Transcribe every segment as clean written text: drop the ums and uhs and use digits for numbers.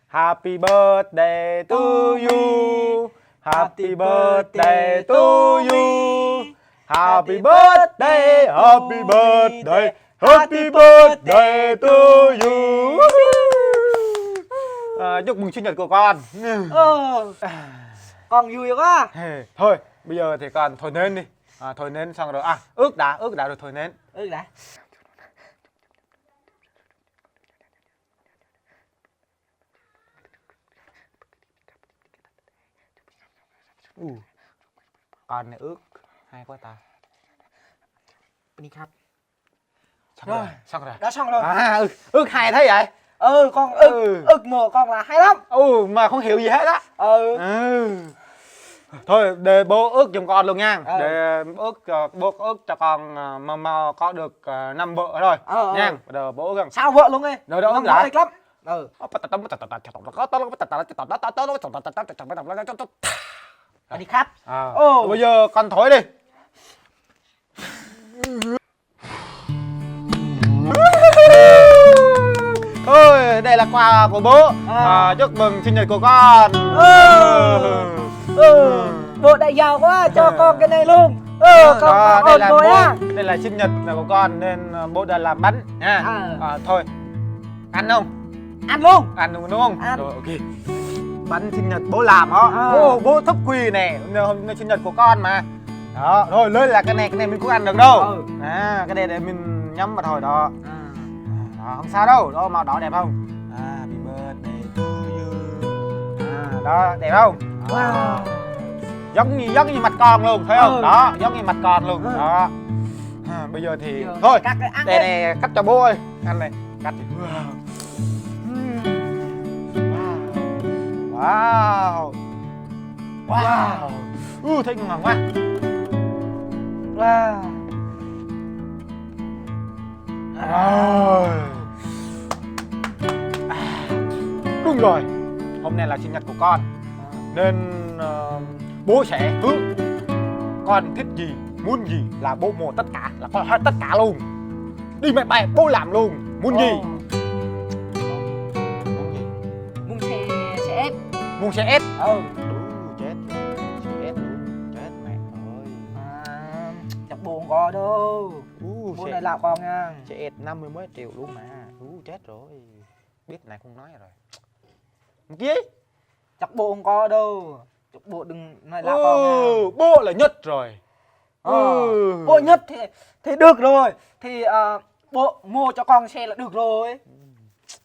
Happy birthday to you. Happy birthday to you. Happy birthday, happy birthday, happy birthday to you. Chúc mừng sinh nhật của con. Con vui quá. Thôi, bây giờ thì con thổi nến đi. Thổi nến xong rồi. Ước đã rồi thổi nến. Ước đã. Con này ước hay quá ta. Bên đi khắp. Xong rồi. Đã xong rồi. Ước hay thế vậy? Con ước mơ con là hay lắm. Mà không hiểu gì hết á. Thôi để bố ước giùm con luôn nha. Để bố ước cho con mà có được 5 vợ thôi nha. Rồi bố ước. Sao vợ luôn đi. Rồi đó ước đã. Lắm. Đi khắp. Bây giờ con thổi đi. Thôi đây là quà của bố. Chúc mừng sinh nhật của con. Bố đại giàu quá, cho con cái này luôn. Con đây là bố á. Đây là sinh nhật của con nên bố đã làm bánh nha. Thôi ăn không? Ăn luôn. Ăn đúng không? Ăn. Rồi, ok. Bánh sinh nhật bố làm đó. Bố thức quỳ nè, hôm nay sinh nhật của con mà. Đó, rồi lấy là cái này mình cũng ăn được đâu. Cái này để mình nhắm vào thôi đó. Đó, không sao đâu, đó màu đỏ đẹp không? Happy birthday to you. Đó, đẹp không? Wow. Giống như mặt con luôn, thấy không? Đó, giống như mặt con luôn. Đó. Bây giờ thì thôi, đây này cắt cho bố ơi. Ăn này, cắt thì wow. Thấy ngon quá. Đúng rồi, hôm nay là sinh nhật của con nên bố sẽ hứa con thích gì, muốn gì là bố mua tất cả, là con hết tất cả luôn. Đi mẹ bay bố làm luôn. Muốn gì? Muốn xe ép. Muốn xe ép. Chết luôn, chết mẹ ơi. Chắc buồn có đâu. Bố này là con nha. Xe ép 50 mấy triệu luôn mà. Chết rồi. Biết này không nói rồi. Gì? Chắc bộ không có đâu. Chắc bộ đừng nói là con nha. Bố là nhất rồi. Bố nhất thì được rồi. Thì bố mua cho con xe là được rồi.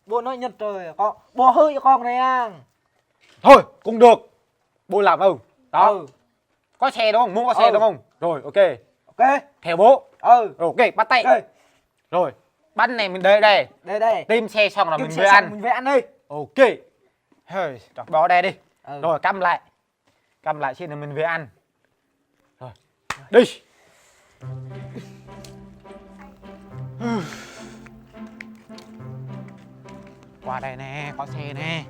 Bố nói nhất rồi. Bố hư cho con này à. Thôi cũng được. Bố làm không? Đó. Có xe đúng không? Muốn có xe đúng không? Rồi ok. Theo bố. Ok bắt tay. Rồi bánh này mình để đây. Tìm xe xong là mình về ăn. Mình về ăn đi. Ok. Hơi, bỏ đây đi. Rồi cắm lại xin là mình về ăn. Rồi. Đi. Qua đây nè, có xe nè.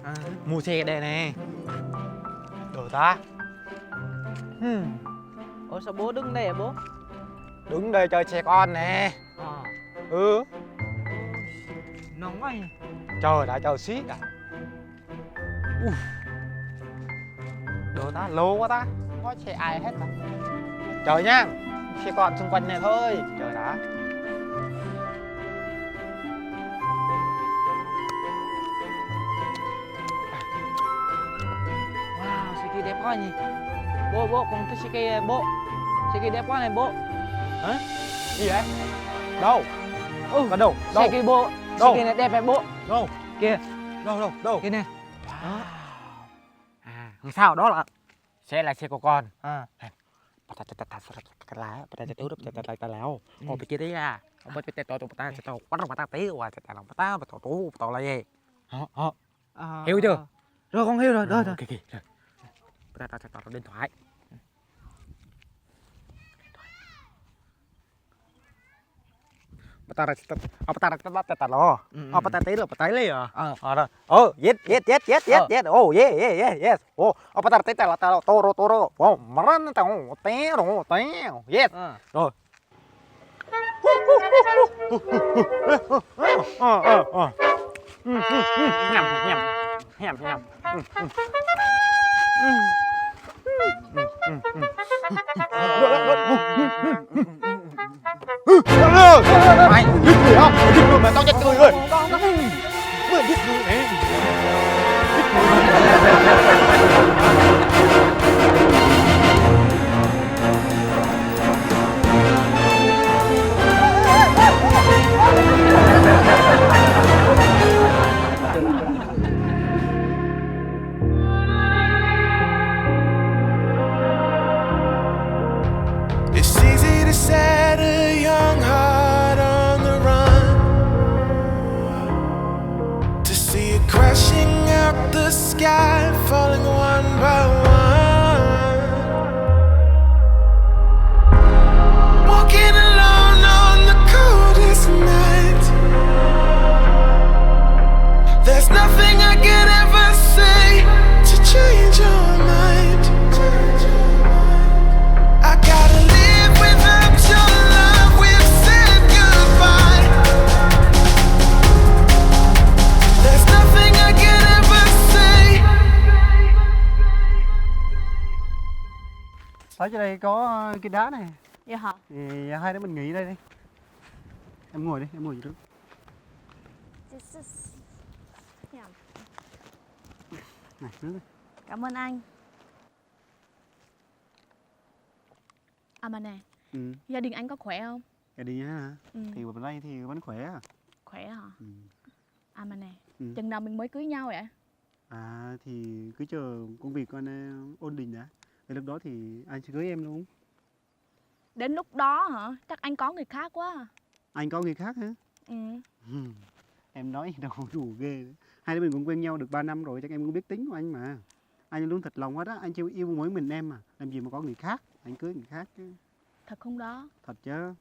Mua xe đây nè. Đồ ta. Ủa sao bố đứng đây hả bố? Đứng đây chơi xe con nè. Nóng quá nhỉ. Chờ xí đã. Đồ ta lố quá ta. Không có xe ai hết ta. Chờ nha. Xe con xung quanh này thôi. Chờ đã. Wow, xe kia đẹp quá nhỉ. Bố con thấy xe kia bố. Xe kia đẹp quá này bố. Hả? Gì vậy? Đâu? Còn đâu? Xe kia bố. Xe kia này đẹp này bố. Đâu? Kia. Đâu? Kia nè. Không sao, đó là xe của con. Hiểu chưa? Rồi con hiểu rồi. Rồi. Điện thoại. Yes. Rồi. Nhầm. nhầm nhầm. Mày giết người không? Mày giết người mà tao chết người rồi. Mày giết người nè. It's easy to set a young heart on the run, to see it crashing out the sky, falling one by one. Walking alone on the coldest night. There's nothing I could ever say to change your mind. I gotta live without your love. We've said goodbye. There's nothing I could ever say. Ở trên đây có cái đá này. Dạ hả? Thì hai đứa mình nghỉ đây đi. Em ngồi đi, em ngồi trước. Dạ. Này, nước đi. Cảm ơn anh. À mà nè, Ừ, gia đình anh có khỏe không? cái đi ha. Ừ. Thì bên đây thì vẫn khỏe à. Khỏe hả? Ừ. À mà nè, Ừ. chừng nào mình mới cưới nhau vậy? À thì cứ chờ công việc con ổn định đã. Đến lúc đó thì anh sẽ cưới em luôn. Đến lúc đó hả? Chắc anh có người khác quá à. Anh có người khác hả? Ừ. Ừ. Em nói đâu đủ ghê đấy. Hai đứa mình cũng quen nhau được 3 năm rồi, chắc em cũng biết tính của anh mà. Anh luôn thật lòng hết á, anh chỉ yêu mỗi mình em mà. Làm gì mà có người khác, anh cưới người khác chứ. Thật không đó? Thật chứ.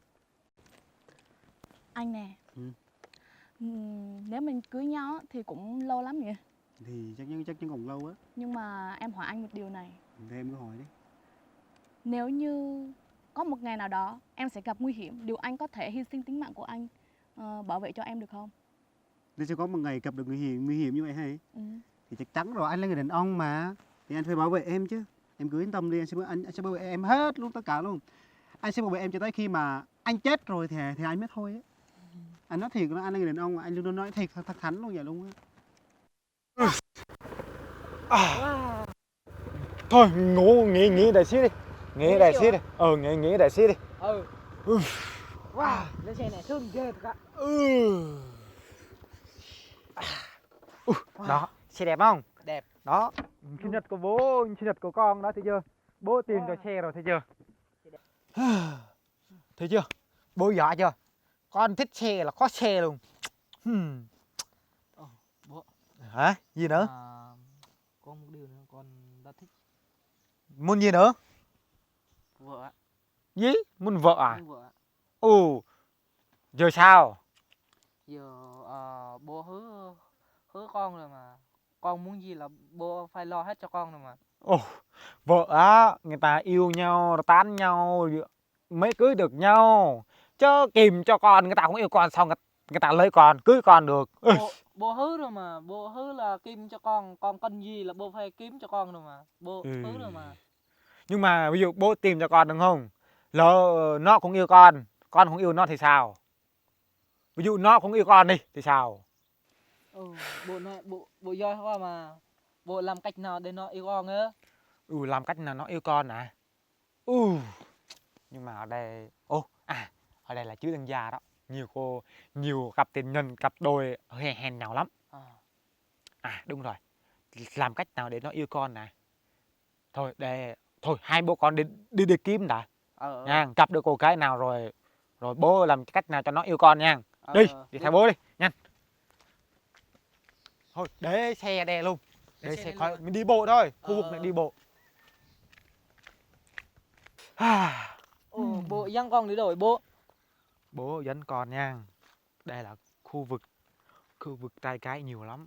Anh nè. Ừ. Nếu mình cưới nhau á, thì cũng lâu lắm nhỉ? Thì chắc chắn còn lâu á. Nhưng mà em hỏi anh một điều này. Thì em cứ hỏi đi. Nếu như có một ngày nào đó em sẽ gặp nguy hiểm, liệu anh có thể hy sinh tính mạng của anh bảo vệ cho em được không? Nếu sẽ có một ngày gặp được nguy hiểm như vậy hay? Ừ. Thì chắc chắn rồi, anh là người đàn ông mà. Thì anh phải bảo vệ em chứ. Em cứ yên tâm đi, anh sẽ bảo vệ em hết luôn, tất cả luôn. Anh sẽ bảo vệ em cho tới khi mà anh chết rồi thì anh mới thôi á. Anh nói thiệt, anh là người đàn ông mà, anh luôn nói thiệt thật thắn luôn vậy luôn á. Thôi ngủ nghỉ đại xí đi. Nghỉ đại xí đi. Nghỉ đại xí đi. Ừ. Wow, lên xe này thương ghê thật á. Đó, xe đẹp không? Đẹp. Đó, sinh nhật của bố, sinh nhật của con đó, thấy chưa? Bố tìm cho xe rồi, thấy chưa? Thấy chưa? Bố giỏi chưa? Con thích xe là có xe luôn. Bố. Hả? Gì nữa? Có một điều nữa con đã thích Muốn gì nữa? vợ ạ. Gì? Muốn vợ à? Muốn vợ ạ. Ồ, giờ sao? Giờ bố hứa con rồi mà. Con muốn gì là bố phải lo hết cho con rồi mà. Ồ, vợ á, người ta yêu nhau, tán nhau mới cưới được nhau. Chứ kìm cho con, người ta không yêu con xong người ta lấy con, cưới con được. Bố hứa rồi mà, bố hứa là kiếm cho con cần gì là bố phải kiếm cho con rồi mà. Bố hứa rồi mà. Nhưng mà ví dụ bố tìm cho con đúng không? Lỡ nó cũng yêu con không yêu nó thì sao? Ví dụ nó cũng yêu con đi thì sao? Bố nói bố giỏi quá mà. Bố làm cách nào để nó yêu con á? Làm cách nào nó yêu con à? Nhưng mà ở đây ở đây là chứ đàn già đó, nhiều cặp tình nhân, cặp đôi hèn nhau lắm. Đúng rồi, làm cách nào để nó yêu con nè? Thôi hai bố con đi kiếm đã nha, gặp được cô gái nào rồi bố làm cách nào cho nó yêu con nha. Đi theo bố đi nhanh. Thôi để xe đây luôn, để xe khỏi mình đi bộ thôi, khu vực này đi bộ. Bố dẫn con đi đổi bố. Bố dẫn con nha. Đây là khu vực trai gái nhiều lắm.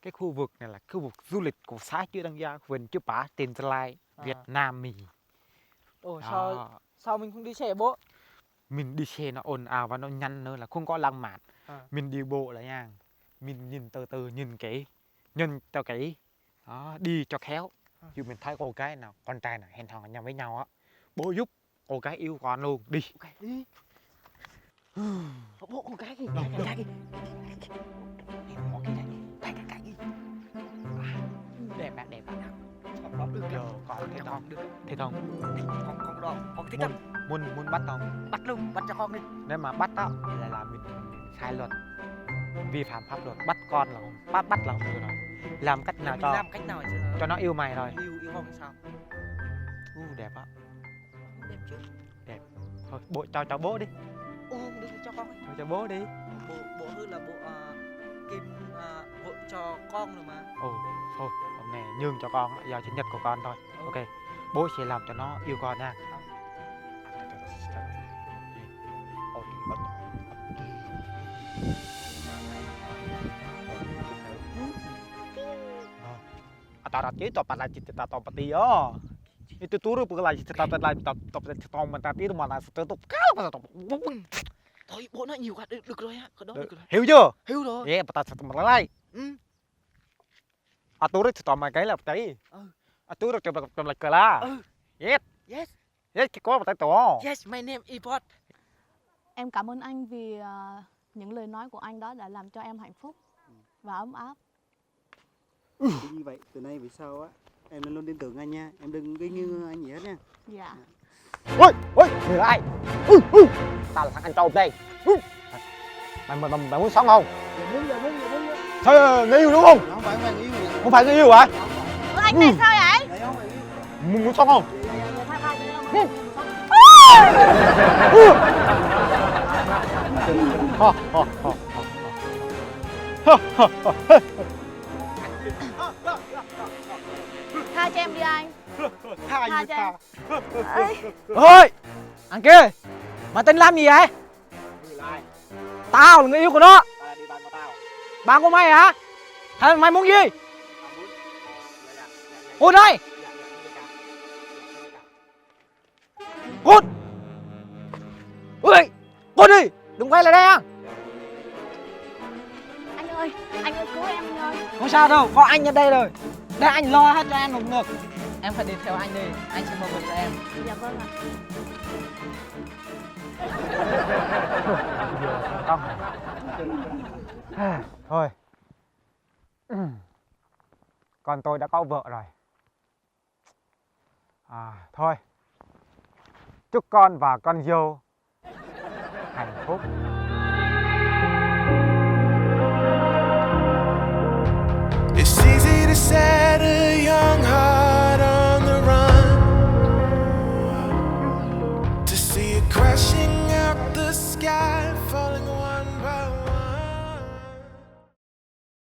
Cái khu vực này là khu vực du lịch của xã Chư Đăng Gia, huyện Chư Pá, tỉnh Gia Lai, Việt Nam mình. Sao mình không đi xe bố? Mình đi xe nó ồn ào và nó nhanh nữa, là không có lãng mạn. Mình đi bộ là nha, mình nhìn từ từ, nhìn kỹ, nhìn cho kỹ, đó, đi cho khéo. Dù mình thấy cô gái nào, con trai nào hẹn hò nhau với nhau á, bố giúp cô gái yêu con luôn, đi. Ok đi. Bố con gái kìa, gái kìa. Em bỏ cái này, cái gì? Đẹp bạn. Đó được Giờ con thấy cho không? con được. Thấy không? Con rồi, con thích không? Muốn bắt không? Bắt luôn, bắt cho con đi. Nếu mà bắt á thì là mình sai luật, vi phạm pháp luật, bắt con là không, bắt là không được rồi. Làm cách nào Mình cho làm cách nào chứ? cho nó yêu mày rồi. Yêu con sao? Đẹp á. Đẹp chứ. Thôi bố cho bố đi, Không được cho con đi. cho bố đi. Bộ hư là bộ kim vợ cho con rồi mà. Thôi hôm nay nhường cho con, giờ sinh nhật của con thôi. Ok, bố sẽ làm cho nó yêu con nha. Tao chỉ tao pada cita tao pati yo. Itu turu pula cita tao tao mentati mà là tutup kau pada tao. Thôi bộ nói nhiều quá được rồi á, cái đó được rồi. Hiểu chưa? Hiểu rồi. Yeah, pada satu malai. Turu tao mà cái là tí. Turu trong là cờ la. Yes. Yes. Yes, cái có pada to. Yes, my name is Bot. Em cảm ơn anh vì những lời nói của anh đó đã làm cho em hạnh phúc và ấm áp. Như vậy từ nay về sau á em nên luôn tin tưởng anh nha, em đừng gây nghi anh gì hết nha. Dạ. Ôi, người là ai? Tao là thằng anh trộm đây. Mày muốn sống không? Dạ vâng. Thôi người yêu đúng không? Không phải người yêu. Không phải người yêu hả? Anh này sao vậy? Dạ không phải người yêu. Muốn sống không? Tha cho em đi anh. Tha cho em. Ôi, anh kia, mày tên làm gì vậy? Tao là người yêu của nó. Bạn của mày hả? Thế mày muốn gì? Cút đây. Cút. Ui, cút đi, đừng quay lại đây à. Anh ơi cứu em ơi. Không sao đâu, có anh ở đây rồi. Để anh lo hết cho em một được. Em phải đi theo anh đi, anh sẽ bảo vệ cho em. Dạ vâng ạ. Thôi. Con tôi đã có vợ rồi. Thôi. Chúc con và con dâu hạnh phúc. It's easy to set a young heart on the run, to see it crashing out the sky.